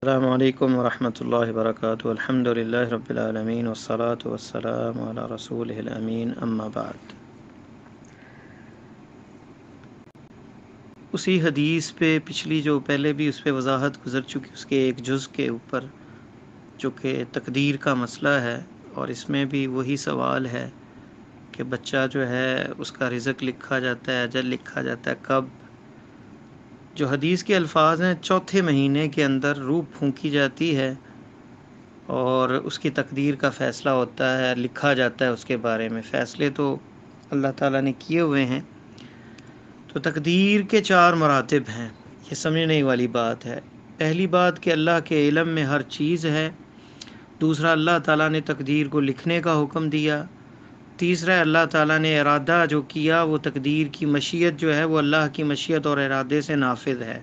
السلام علیکم ورحمۃ اللہ وبرکاتہ الحمد للہ رب العالمین والصلاة والسلام علی رسولہ الامین اما بعد۔ اسی حدیث پہ پچھلی جو پہلے بھی اس پہ وضاحت گزر چکی، اس کے ایک جز کے اوپر جو کہ تقدیر کا مسئلہ ہے، اور اس میں بھی وہی سوال ہے کہ بچہ جو ہے اس کا رزق لکھا جاتا ہے، اجل لکھا جاتا ہے کب؟ جو حدیث کے الفاظ ہیں، چوتھے مہینے کے اندر روح پھونکی جاتی ہے اور اس کی تقدیر کا فیصلہ ہوتا ہے، لکھا جاتا ہے اس کے بارے میں۔ فیصلے تو اللہ تعالیٰ نے کیے ہوئے ہیں۔ تو تقدیر کے 4 مراتب ہیں، یہ سمجھنے والی بات ہے۔ پہلی بات کہ اللہ کے علم میں ہر چیز ہے۔ دوسرا، اللہ تعالیٰ نے تقدیر کو لکھنے کا حکم دیا۔ تیسرا، اللہ تعالیٰ نے ارادہ جو کیا وہ تقدیر کی مشیت جو ہے وہ اللہ کی مشیت اور ارادے سے نافذ ہے۔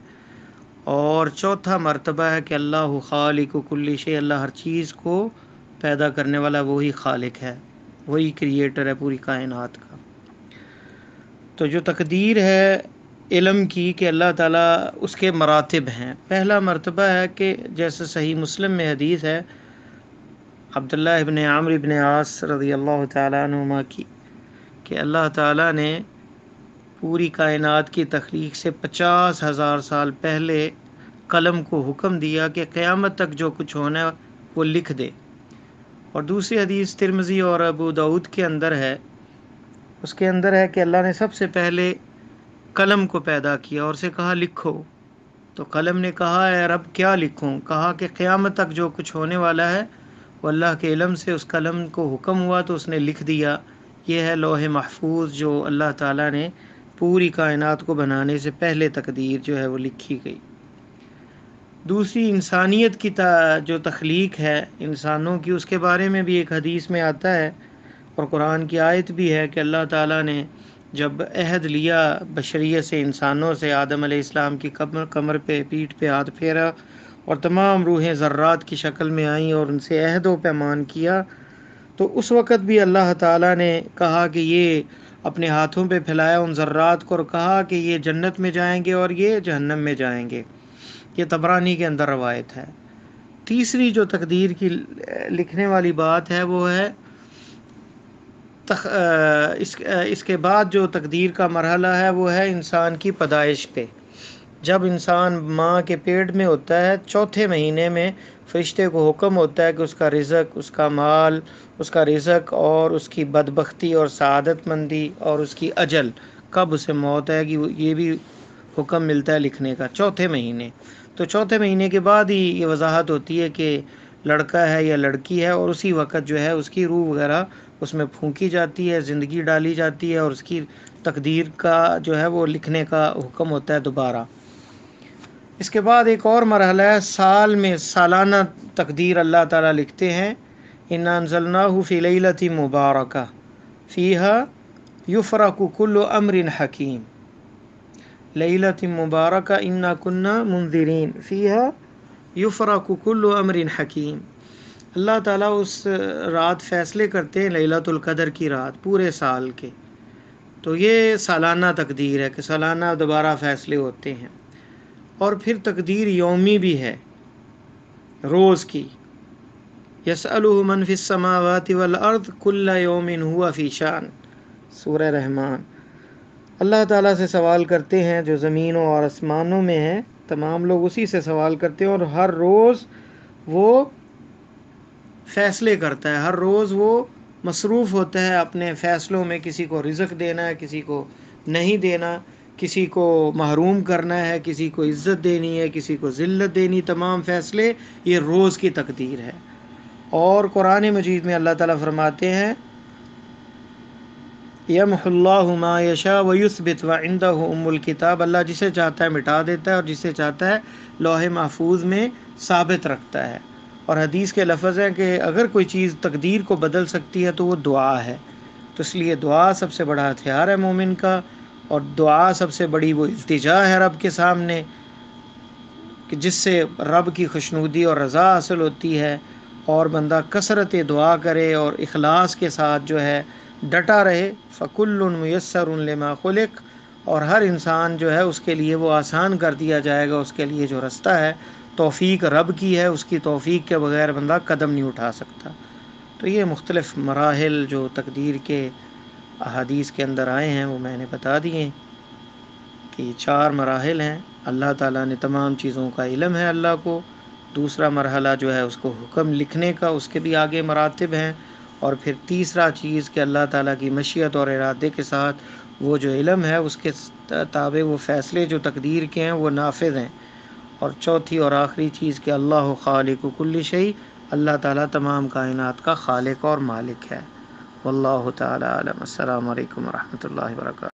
اور چوتھا مرتبہ ہے کہ اللہ خالق کل شیء، اللہ ہر چیز کو پیدا کرنے والا وہی خالق ہے، وہی کریٹر ہے پوری کائنات کا۔ تو جو تقدیر ہے علم کی کہ اللہ تعالیٰ، اس کے مراتب ہیں۔ پہلا مرتبہ ہے کہ جیسے صحیح مسلم میں حدیث ہے عبداللہ ابن عمرو ابن عاص رضی اللہ تعالیٰ عنہما کی، کہ اللہ تعالیٰ نے پوری کائنات کی تخلیق سے 50,000 سال پہلے قلم کو حکم دیا کہ قیامت تک جو کچھ ہونا ہے وہ لکھ دے۔ اور دوسری حدیث ترمذی اور ابو داؤد کے اندر ہے، اس کے اندر ہے کہ اللہ نے سب سے پہلے قلم کو پیدا کیا اور اسے کہا لکھو۔ تو قلم نے کہا اے رب کیا لکھوں؟ کہا کہ قیامت تک جو کچھ ہونے والا ہے وہ اللہ کے علم سے اس قلم کو حکم ہوا تو اس نے لکھ دیا۔ یہ ہے لوح محفوظ جو اللہ تعالیٰ نے پوری کائنات کو بنانے سے پہلے تقدیر جو ہے وہ لکھی گئی۔ دوسری انسانیت کی جو تخلیق ہے انسانوں کی، اس کے بارے میں بھی ایک حدیث میں آتا ہے اور قرآن کی آیت بھی ہے کہ اللہ تعالیٰ نے جب عہد لیا بشریت سے، انسانوں سے، آدم علیہ السلام کی کمر پہ، پیٹھ پہ ہاتھ پھیرا اور تمام روحیں ذرات کی شکل میں آئیں اور ان سے عہد و پیمان کیا، تو اس وقت بھی اللہ تعالیٰ نے کہا کہ یہ اپنے ہاتھوں پہ پھیلایا ان ذرات کو اور کہا کہ یہ جنت میں جائیں گے اور یہ جہنم میں جائیں گے۔ یہ طبرانی کے اندر روایت ہے۔ تیسری جو تقدیر کی لکھنے والی بات ہے وہ ہے اس کے بعد جو تقدیر کا مرحلہ ہے وہ ہے انسان کی پیدائش پہ۔ جب انسان ماں کے پیٹ میں ہوتا ہے، چوتھے مہینے میں فرشتے کو حکم ہوتا ہے کہ اس کا رزق، اس کا مال، اس کا رزق اور اس کی بدبختی اور سعادت مندی اور اس کی اجل، کب اسے موت آئے گی، یہ بھی حکم ملتا ہے لکھنے کا چوتھے مہینے۔ تو چوتھے مہینے کے بعد ہی یہ وضاحت ہوتی ہے کہ لڑکا ہے یا لڑکی ہے، اور اسی وقت جو ہے اس کی روح وغیرہ اس میں پھونکی جاتی ہے، زندگی ڈالی جاتی ہے اور اس کی تقدیر کا جو ہے وہ لکھنے کا حکم ہوتا ہے دوبارہ۔ اس کے بعد ایک اور مرحلہ ہے، سال میں سالانہ تقدیر اللہ تعالیٰ لکھتے ہیں۔ اِنَّا أَنزَلْنَاهُ فِي لَيْلَةٍ مُبَارَكَةٍ فِيهَا يُفْرَقُ كُلُّ أَمْرٍ حَكِيمٍ لَيْلَةٍ مُبَارَكَةٍ إِنَّا كُنَّا مُنذِرِينَ فِيهَا يُفْرَقُ كُلُّ أَمْرٍ حَكِيمٍ۔ اللہ تعالیٰ اس رات فیصلے کرتے ہیں، لیلۃ القدر کی رات، پورے سال کے۔ تو یہ سالانہ تقدیر ہے کہ سالانہ دوبارہ فیصلے ہوتے ہیں۔ اور پھر تقدیر یومی بھی ہے، روز کی۔ یسألہ من فی السماوات والارض کل یوم ہوا فی شان، سورہ رحمان۔ اللہ تعالیٰ سے سوال کرتے ہیں جو زمینوں اور آسمانوں میں ہیں، تمام لوگ اسی سے سوال کرتے ہیں، اور ہر روز وہ فیصلے کرتا ہے، ہر روز وہ مصروف ہوتا ہے اپنے فیصلوں میں، کسی کو رزق دینا ہے، کسی کو نہیں دینا، کسی کو محروم کرنا ہے، کسی کو عزت دینی ہے، کسی کو ذلت دینی، تمام فیصلے یہ روز کی تقدیر ہے۔ اور قرآن مجید میں اللہ تعالیٰ فرماتے ہیں یمحو اللہ ما یشاء ویثبت وعندہ ام الکتاب، اللہ جسے چاہتا ہے مٹا دیتا ہے اور جسے چاہتا ہے لوح محفوظ میں ثابت رکھتا ہے۔ اور حدیث کے لفظ ہیں کہ اگر کوئی چیز تقدیر کو بدل سکتی ہے تو وہ دعا ہے، تو اس لیے دعا سب سے بڑا ہتھیار ہے مومن کا، اور دعا سب سے بڑی وہ التجا ہے رب کے سامنے کہ جس سے رب کی خوشنودی اور رضا حاصل ہوتی ہے۔ اور بندہ کثرت دعا کرے اور اخلاص کے ساتھ جو ہے ڈٹا رہے، فَكُلٌّ مُيَسَّرٌ لِمَا خُلِقَ، اور ہر انسان جو ہے اس کے لیے وہ آسان کر دیا جائے گا، اس کے لیے جو رستہ ہے۔ توفیق رب کی ہے، اس کی توفیق کے بغیر بندہ قدم نہیں اٹھا سکتا۔ تو یہ مختلف مراحل جو تقدیر کے احادیث کے اندر آئے ہیں وہ میں نے بتا دیے کہ یہ 4 مراحل ہیں۔ اللہ تعالیٰ نے تمام چیزوں کا علم ہے اللہ کو۔ دوسرا مرحلہ جو ہے اس کو حکم لکھنے کا، اس کے بھی آگے مراتب ہیں۔ اور پھر تیسرا چیز کہ اللہ تعالیٰ کی مشیت اور ارادے کے ساتھ وہ جو علم ہے اس کے تابع وہ فیصلے جو تقدیر کے ہیں وہ نافذ ہیں۔ اور چوتھی اور آخری چیز کہ اللہ خالق کل شیء، اللہ تعالیٰ تمام کائنات کا خالق اور مالک ہے۔ واللہ تعالیٰ عالم۔ السلام علیکم ورحمۃ اللہ وبرکاتہ۔